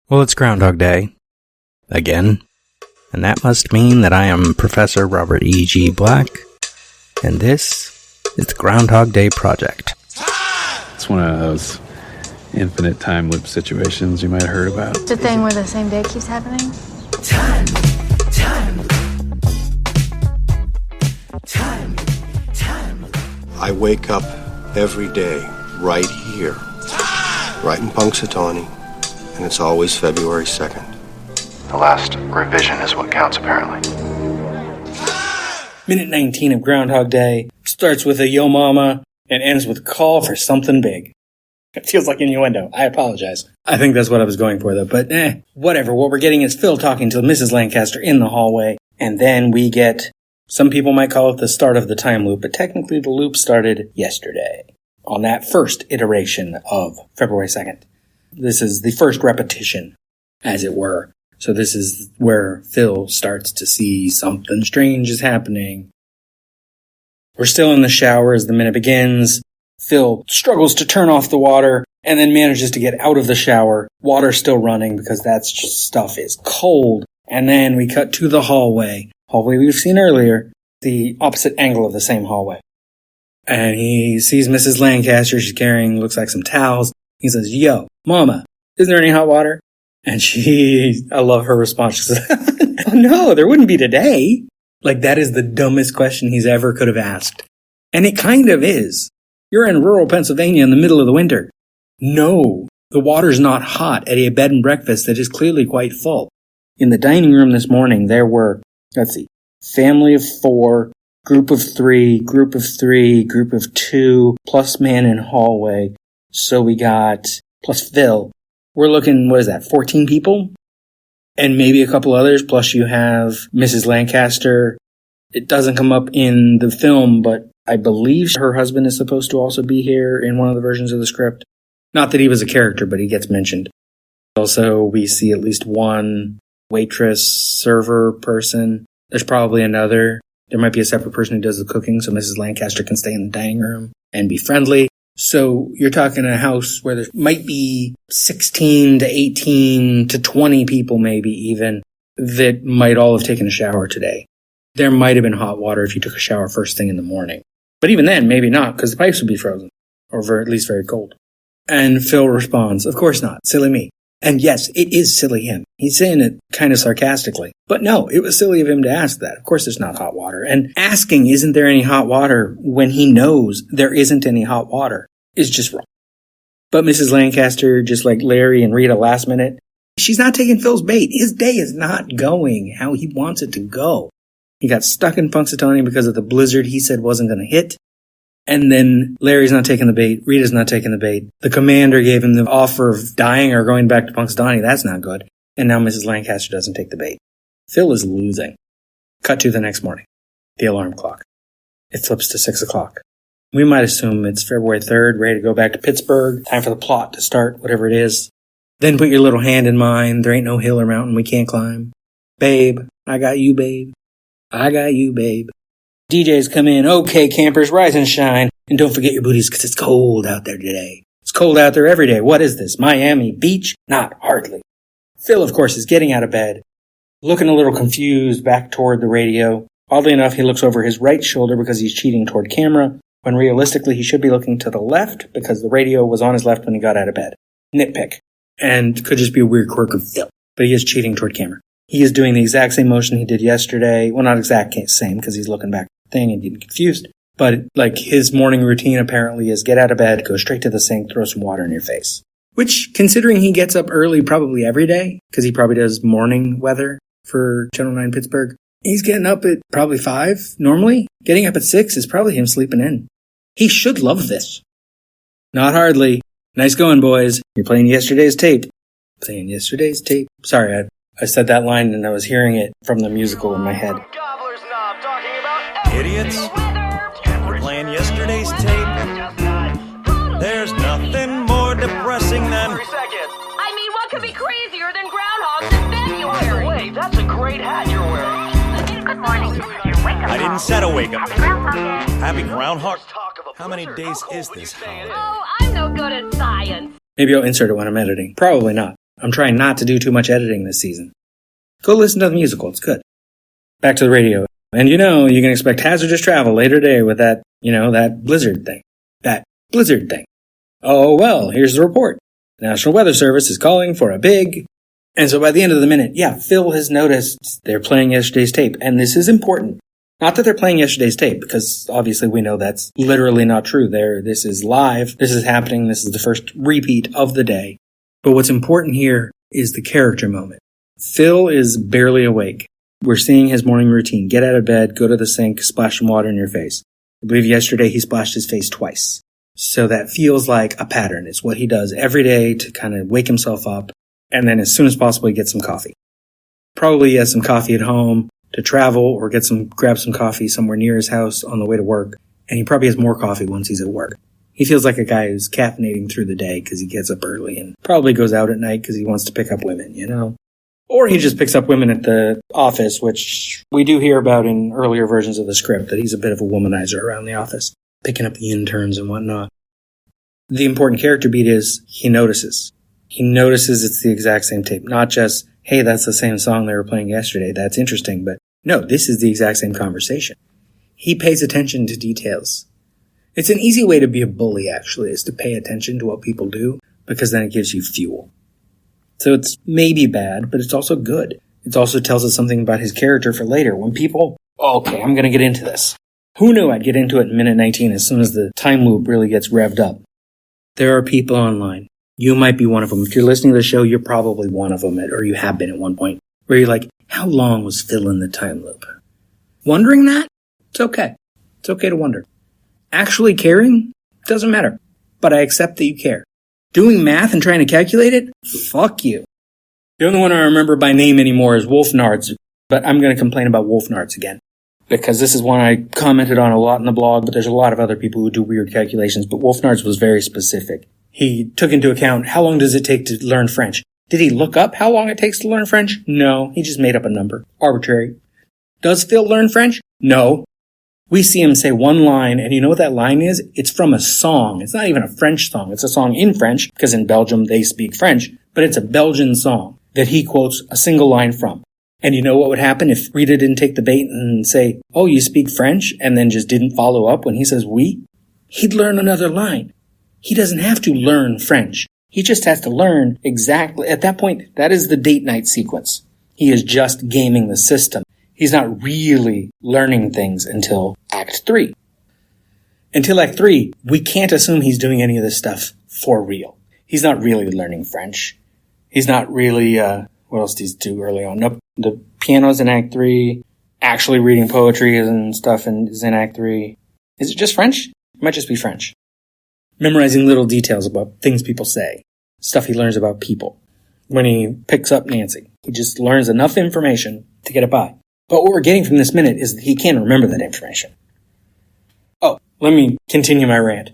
Well, it's Groundhog Day. Again. And that must mean that I am Professor Robert E.G. Black, and this is the Groundhog Day Project. It's one of those infinite time loop situations you might have heard about. It's a thing where the same day keeps happening. Time. I wake up every day right here, right in Punxsutawney, and it's always February 2nd. The last revision is what counts, apparently. Minute 19 of Groundhog Day starts with a yo mama and ends with a call for something big. It feels like innuendo. I apologize. I think that's what I was going for, though. But whatever. What we're getting is Phil talking to Mrs. Lancaster in the hallway. And then we get, some people might call it the start of the time loop, but technically the loop started yesterday on that first iteration of February 2nd. This is the first repetition, as it were. So this is where Phil starts to see something strange is happening. We're still in the shower as the minute begins. Phil struggles to turn off the water and then manages to get out of the shower. Water still running because that stuff is cold. And then we cut to the hallway. Hallway we've seen earlier, the opposite angle of the same hallway. And he sees Mrs. Lancaster. She's carrying, looks like some towels. He says, "Yo, mama, isn't there any hot water?" And I love her response. She says, "Oh no, there wouldn't be today." Like, that is the dumbest question he's ever could have asked. And it kind of is. You're in rural Pennsylvania in the middle of the winter. No, the water's not hot at a bed and breakfast that is clearly quite full. In the dining room this morning, there were, family of 4, group of 3, group of 3, group of 2, plus man in hallway. So we got, plus Phil. We're looking, 14 people? And maybe a couple others, plus you have Mrs. Lancaster. It doesn't come up in the film, but I believe her husband is supposed to also be here in one of the versions of the script. Not that he was a character, but he gets mentioned. Also, we see at least one waitress, server person. There's probably another. There might be a separate person who does the cooking, so Mrs. Lancaster can stay in the dining room and be friendly. So you're talking a house where there might be 16 to 18 to 20 people maybe even that might all have taken a shower today. There might have been hot water if you took a shower first thing in the morning. But even then, maybe not, because the pipes would be frozen. Or at least very cold. And Phil responds, "Of course not. Silly me." And yes, it is silly him. He's saying it kind of sarcastically. But no, it was silly of him to ask that. Of course there's not hot water. And asking, "Isn't there any hot water?" when he knows there isn't any hot water is just wrong. But Mrs. Lancaster, just like Larry and Rita last minute, she's not taking Phil's bait. His day is not going how he wants it to go. He got stuck in Punxsutawney because of the blizzard he said wasn't going to hit. And then Larry's not taking the bait. Rita's not taking the bait. The commander gave him the offer of dying or going back to Punxsutawney. That's not good. And now Mrs. Lancaster doesn't take the bait. Phil is losing. Cut to the next morning. The alarm clock. It flips to 6 o'clock. We might assume it's February 3rd, ready to go back to Pittsburgh. Time for the plot to start, whatever it is. Then put your little hand in mine. There ain't no hill or mountain we can't climb. Babe, I got you, babe. I got you, babe. DJs come in. Okay, campers, rise and shine. And don't forget your booties, because it's cold out there today. It's cold out there every day. What is this? Miami Beach? Not hardly. Phil, of course, is getting out of bed, looking a little confused back toward the radio. Oddly enough, he looks over his right shoulder because he's cheating toward camera, when realistically he should be looking to the left because the radio was on his left when he got out of bed. Nitpick. And could just be a weird quirk of Phil. But he is cheating toward camera. He is doing the exact same motion he did yesterday. Well, not exact same, because he's looking back at the thing and getting confused. But, like, his morning routine apparently is get out of bed, go straight to the sink, throw some water in your face. Which, considering he gets up early probably every day, because he probably does morning weather for Channel 9 Pittsburgh, he's getting up at probably 5 normally. Getting up at 6 is probably him sleeping in. He should love this. Not hardly. Nice going, boys. You're playing yesterday's tape. Playing yesterday's tape. Sorry, I said that line and I was hearing it from the musical in my head. Idiots. We're playing yesterday's tape. There's nothing more depressing than... I mean, what could be crazier than groundhogs in February? Wait, that's a great hat you're wearing. Good morning. I didn't set a wake-up. Happy Groundhog. How many days is this holiday? Oh, I'm no good at science. Maybe I'll insert it when I'm editing. Probably not. I'm trying not to do too much editing this season. Go listen to the musical. It's good. Back to the radio. And you can expect hazardous travel later today with that blizzard thing. That blizzard thing. Oh, well, here's the report. The National Weather Service is calling for a big... And so by the end of the minute, Phil has noticed they're playing yesterday's tape. And this is important. Not that they're playing yesterday's tape, because obviously we know that's literally not true. This is live. This is happening. This is the first repeat of the day. But what's important here is the character moment. Phil is barely awake. We're seeing his morning routine. Get out of bed, go to the sink, splash some water in your face. I believe yesterday he splashed his face twice. So that feels like a pattern. It's what he does every day to kind of wake himself up. And then as soon as possible, he gets some coffee. Probably he has some coffee at home to travel or grab some coffee somewhere near his house on the way to work. And he probably has more coffee once he's at work. He feels like a guy who's caffeinating through the day because he gets up early and probably goes out at night because he wants to pick up women, Or he just picks up women at the office, which we do hear about in earlier versions of the script, that he's a bit of a womanizer around the office, picking up the interns and whatnot. The important character beat is he notices. He notices it's the exact same tape. Not just, hey, that's the same song they were playing yesterday. That's interesting. But no, this is the exact same conversation. He pays attention to details. It's an easy way to be a bully, actually, is to pay attention to what people do, because then it gives you fuel. So it's maybe bad, but it's also good. It also tells us something about his character for later. When people, okay, I'm going to get into this. Who knew I'd get into it in minute 19 as soon as the time loop really gets revved up? There are people online. You might be one of them. If you're listening to the show, you're probably one of them, or you have been at one point, where you're like, how long was Phil in the time loop? Wondering that? It's okay. It's okay to wonder. Actually caring? Doesn't matter. But I accept that you care. Doing math and trying to calculate it? Fuck you. The only one I remember by name anymore is Wolfnards, but I'm going to complain about Wolfnards again. Because this is one I commented on a lot in the blog, but there's a lot of other people who do weird calculations, but Wolfnards was very specific. He took into account how long does it take to learn French. Did he look up how long it takes to learn French? No, he just made up a number. Arbitrary. Does Phil learn French? No. We see him say one line, and you know what that line is? It's from a song. It's not even a French song. It's a song in French, because in Belgium they speak French, but it's a Belgian song that he quotes a single line from. And you know what would happen if Rita didn't take the bait and say, oh, you speak French, and then just didn't follow up when he says oui? He'd learn another line. He doesn't have to learn French. He just has to learn exactly. At that point, that is the date night sequence. He is just gaming the system. He's not really learning things until Act 3. Until Act 3, we can't assume he's doing any of this stuff for real. He's not really learning French. He's not really, what else did he do early on? Nope. The piano's in Act 3. Actually reading poetry and stuff is in Act 3. Is it just French? It might just be French. Memorizing little details about things people say. Stuff he learns about people. When he picks up Nancy, he just learns enough information to get it by. But what we're getting from this minute is that he can't remember that information. Oh, let me continue my rant.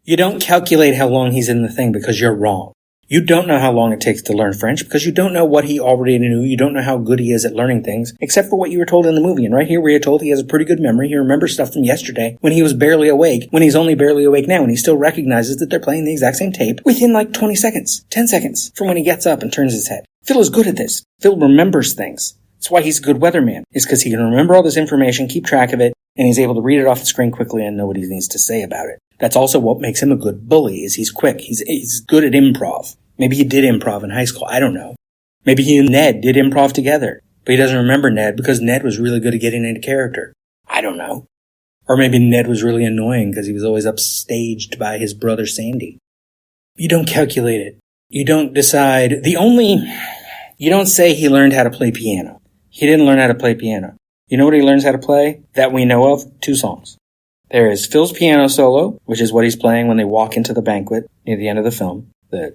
You don't calculate how long he's in the thing because you're wrong. You don't know how long it takes to learn French because you don't know what he already knew. You don't know how good he is at learning things, except for what you were told in the movie. And right here, we're told he has a pretty good memory. He remembers stuff from yesterday when he was barely awake, when he's only barely awake now, and he still recognizes that they're playing the exact same tape within like 20 seconds, 10 seconds from when he gets up and turns his head. Phil is good at this. Phil remembers things. That's why he's a good weatherman, is because he can remember all this information, keep track of it, and he's able to read it off the screen quickly and know what he needs to say about it. That's also what makes him a good bully, is he's quick. He's good at improv. Maybe he did improv in high school. I don't know. Maybe he and Ned did improv together, but he doesn't remember Ned because Ned was really good at getting into character. I don't know. Or maybe Ned was really annoying because he was always upstaged by his brother Sandy. You don't calculate it. You don't decide. You don't say he learned how to play piano. He didn't learn how to play piano. You know what he learns how to play that we know of? 2 songs. There is Phil's piano solo, which is what he's playing when they walk into the banquet near the end of the film. The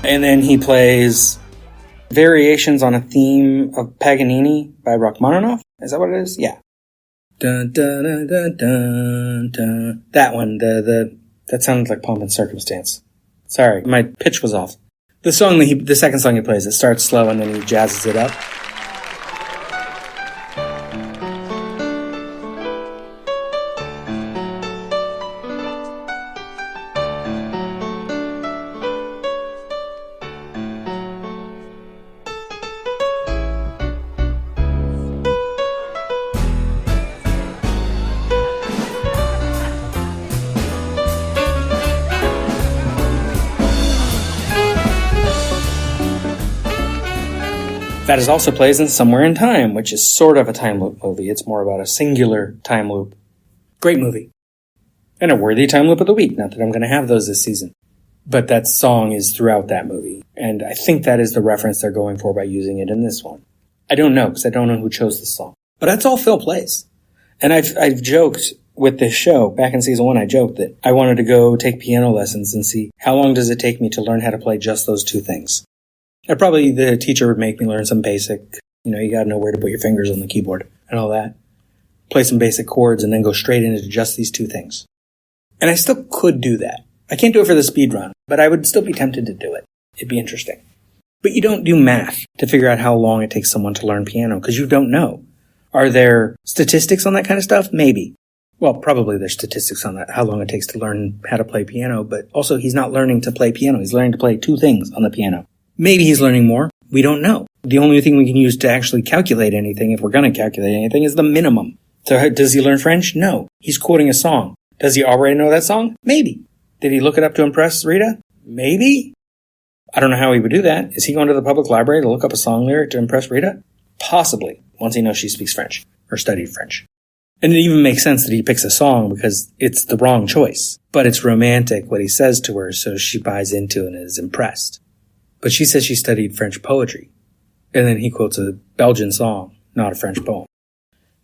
And then he plays variations on a theme of Paganini by Rachmaninoff. Is that what it is? Yeah. Dun, dun, dun, dun, dun, dun. That one, the That sounded like Pomp and Circumstance. Sorry, my pitch was off. The second song he plays, it starts slow and then he jazzes it up. That is also plays in Somewhere in Time, which is sort of a time loop movie. It's more about a singular time loop. Great movie. And a worthy time loop of the week. Not that I'm going to have those this season. But that song is throughout that movie. And I think that is the reference they're going for by using it in this one. I don't know, because I don't know who chose the song. But that's all Phil plays. And I've joked with this show, back in season 1, I joked that I wanted to go take piano lessons and see how long does it take me to learn how to play just those two things. And probably the teacher would make me learn some basic, you gotta know where to put your fingers on the keyboard and all that. Play some basic chords and then go straight into just these two things. And I still could do that. I can't do it for the speed run, but I would still be tempted to do it. It'd be interesting. But you don't do math to figure out how long it takes someone to learn piano, because you don't know. Are there statistics on that kind of stuff? Maybe. Well, probably there's statistics on that, how long it takes to learn how to play piano, but also he's not learning to play piano. He's learning to play two things on the piano. Maybe he's learning more. We don't know. The only thing we can use to actually calculate anything, if we're going to calculate anything, is the minimum. So does he learn French? No. He's quoting a song. Does he already know that song? Maybe. Did he look it up to impress Rita? Maybe. I don't know how he would do that. Is he going to the public library to look up a song lyric to impress Rita? Possibly, once he knows she speaks French, or studied French. And it even makes sense that he picks a song because it's the wrong choice. But it's romantic what he says to her, so she buys into it and is impressed. But she says she studied French poetry. And then he quotes a Belgian song, not a French poem.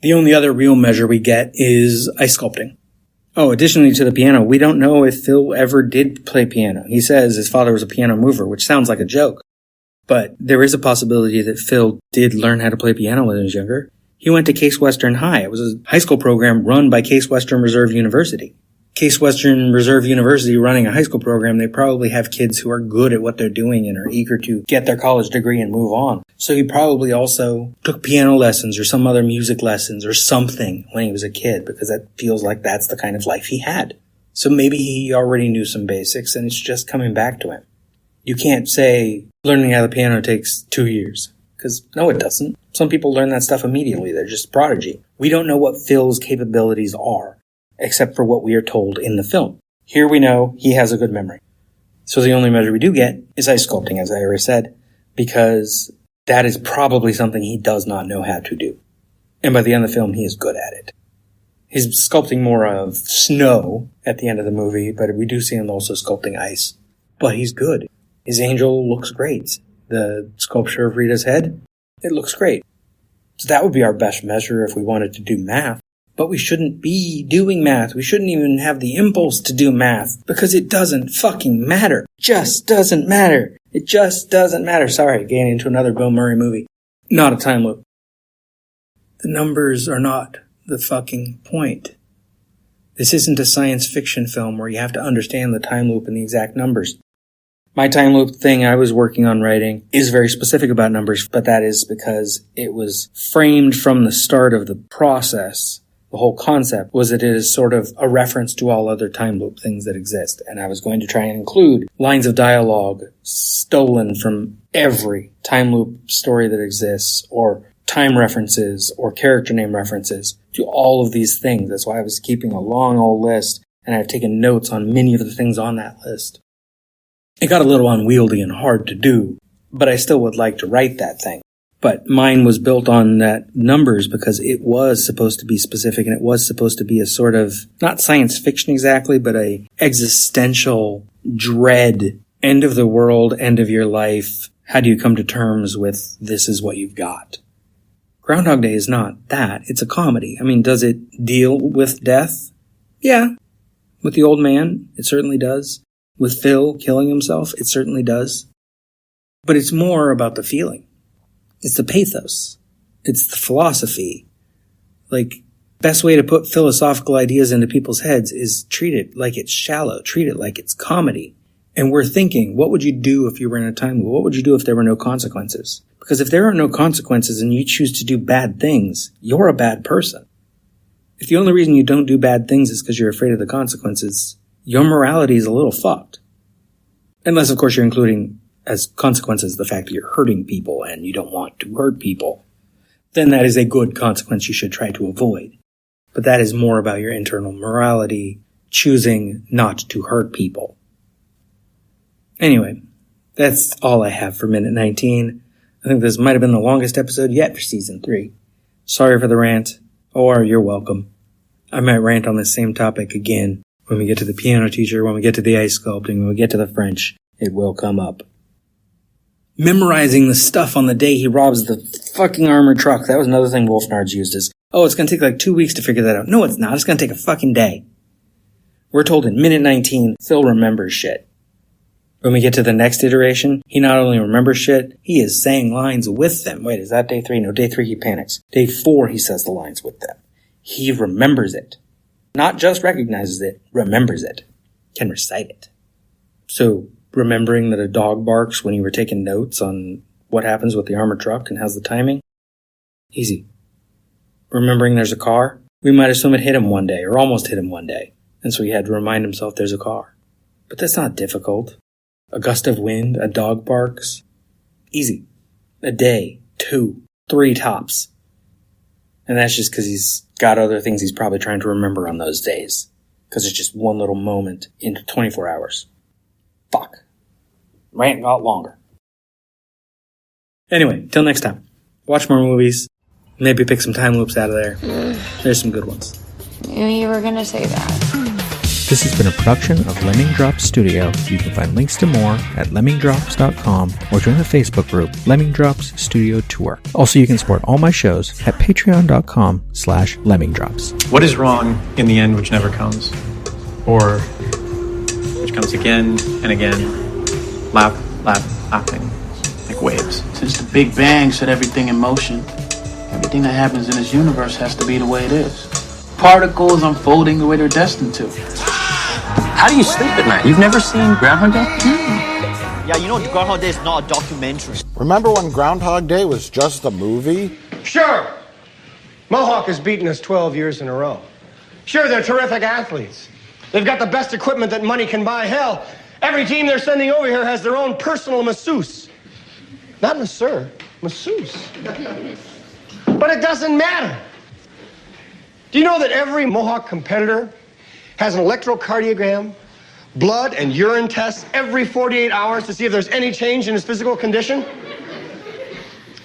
The only other real measure we get is ice sculpting. Oh, additionally to the piano, we don't know if Phil ever did play piano. He says his father was a piano mover, which sounds like a joke. But there is a possibility that Phil did learn how to play piano when he was younger. He went to Case Western High. It was a high school program run by Case Western Reserve University. Case Western Reserve University running a high school program, they probably have kids who are good at what they're doing and are eager to get their college degree and move on. So he probably also took piano lessons or some other music lessons or something when he was a kid, because that feels like that's the kind of life he had. So maybe he already knew some basics and it's just coming back to him. You can't say learning how to piano takes 2 years, because no, it doesn't. Some people learn that stuff immediately. They're just prodigy. We don't know what Phil's capabilities are, except for what we are told in the film. Here we know he has a good memory. So the only measure we do get is ice sculpting, as I already said, because that is probably something he does not know how to do. And by the end of the film, he is good at it. He's sculpting more of snow at the end of the movie, but we do see him also sculpting ice. But he's good. His angel looks great. The sculpture of Rita's head, it looks great. So that would be our best measure if we wanted to do math. But we shouldn't be doing math. We shouldn't even have the impulse to do math, because it doesn't fucking matter. Just doesn't matter. It just doesn't matter. Sorry, getting into another Bill Murray movie. Not a time loop. The numbers are not the fucking point. This isn't a science fiction film where you have to understand the time loop and the exact numbers. My time loop thing I was working on writing is very specific about numbers, but that is because it was framed from the start of the process. The whole concept was that it is sort of a reference to all other time loop things that exist. And I was going to try and include lines of dialogue stolen from every time loop story that exists, or time references, or character name references to all of these things. That's why I was keeping a long old list, and I've taken notes on many of the things on that list. It got a little unwieldy and hard to do, but I still would like to write that thing. But mine was built on that numbers because it was supposed to be specific, and it was supposed to be a sort of, not science fiction exactly, but a existential dread, end of the world, end of your life. How do you come to terms with this is what you've got? Groundhog Day is not that. It's a comedy. I mean, does it deal with death? Yeah. With the old man, it certainly does. With Phil killing himself, it certainly does. But it's more about the feeling. It's the pathos. It's the philosophy. Like, Best way to put philosophical ideas into people's heads is treat it like it's shallow. Treat it like it's comedy. And we're thinking, what would you do if you were in a time loop? What would you do if there were no consequences? Because if there are no consequences and you choose to do bad things, you're a bad person. If the only reason you don't do bad things is because you're afraid of the consequences, your morality is a little fucked. Unless, of course, you're including as consequences the fact that you're hurting people and you don't want to hurt people. Then that is a good consequence you should try to avoid. But that is more about your internal morality, choosing not to hurt people. Anyway, that's all I have for Minute 19. I think this might have been the longest episode yet for Season 3. Sorry for the rant, or you're welcome. I might rant on this same topic again when we get to the piano teacher, when we get to the ice sculpting, when we get to the French. It will come up. Memorizing the stuff on the day he robs the fucking armored truck. That was another thing Wolfnards used as, oh, it's going to take like 2 weeks to figure that out. No, it's not. It's going to take a fucking day. We're told in Minute 19, Phil remembers shit. When we get to the next iteration, he not only remembers shit, he is saying lines with them. Wait, is that day 3? No, day 3 he panics. Day 4 he says the lines with them. He remembers it. Not just recognizes it, remembers it. Can recite it. So, remembering that a dog barks when you were taking notes on what happens with the armored truck and how's the timing? Easy. Remembering there's a car? We might assume it hit him one day, or almost hit him one day, and so he had to remind himself there's a car. But that's not difficult. A gust of wind, a dog barks. Easy. A day, 2, 3 tops. And that's just because he's got other things he's probably trying to remember on those days. Because it's just one little moment into 24 hours. Fuck. Rant got longer. Anyway, till next time. Watch more movies. Maybe pick some time loops out of there. There's some good ones. Knew you were gonna say that. This has been a production of Lemming Drops Studio. You can find links to more at lemmingdrops.com or join the Facebook group Lemming Drops Studio Tour. Also, you can support all my shows at patreon.com/lemmingdrops. What is wrong in the end which never comes? Or which comes again and again, laughing, like waves. Since the Big Bang set everything in motion, everything that happens in this universe has to be the way it is. Particles unfolding the way they're destined to. How do you sleep at night? You've never seen Groundhog Day? Yeah, you know Groundhog Day is not a documentary. Remember when Groundhog Day was just a movie? Sure. Mohawk has beaten us 12 years in a row. Sure, they're terrific athletes. They've got the best equipment that money can buy. Hell, every team they're sending over here has their own personal masseuse. Not masseur, masseuse. But it doesn't matter. Do you know that every Mohawk competitor has an electrocardiogram, blood and urine tests every 48 hours to see if there's any change in his physical condition?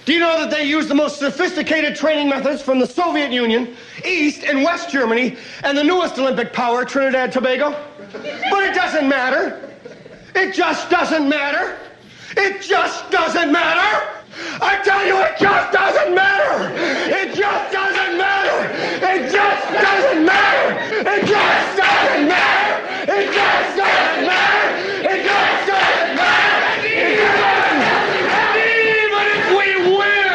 Do you know that they use the most sophisticated training methods from the Soviet Union, East and West Germany, and the newest Olympic power, Trinidad and Tobago? But it doesn't matter. It just doesn't matter. It just doesn't matter. I tell you, it just doesn't matter. It just doesn't matter. It just doesn't matter. It just doesn't matter. It just doesn't matter. It just doesn't matter. Even if we win,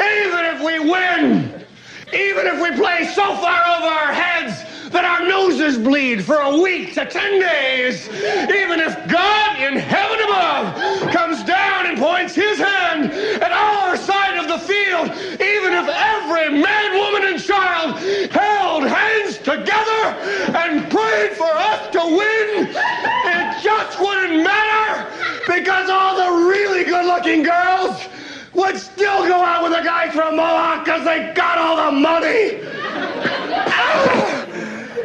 even if we win, even if we play so far over our heads that our noses bleed for a week to 10 days, even if God in heaven above comes down and points his hand at our side of the field, even if every man, woman, and child held hands together and prayed for us to win, it just wouldn't matter, because all the really good-looking girls would still go out with a guy from Mohawk because they got all the money.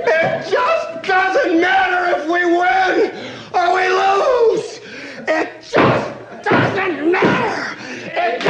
It just doesn't matter if we win or we lose. It just doesn't matter. It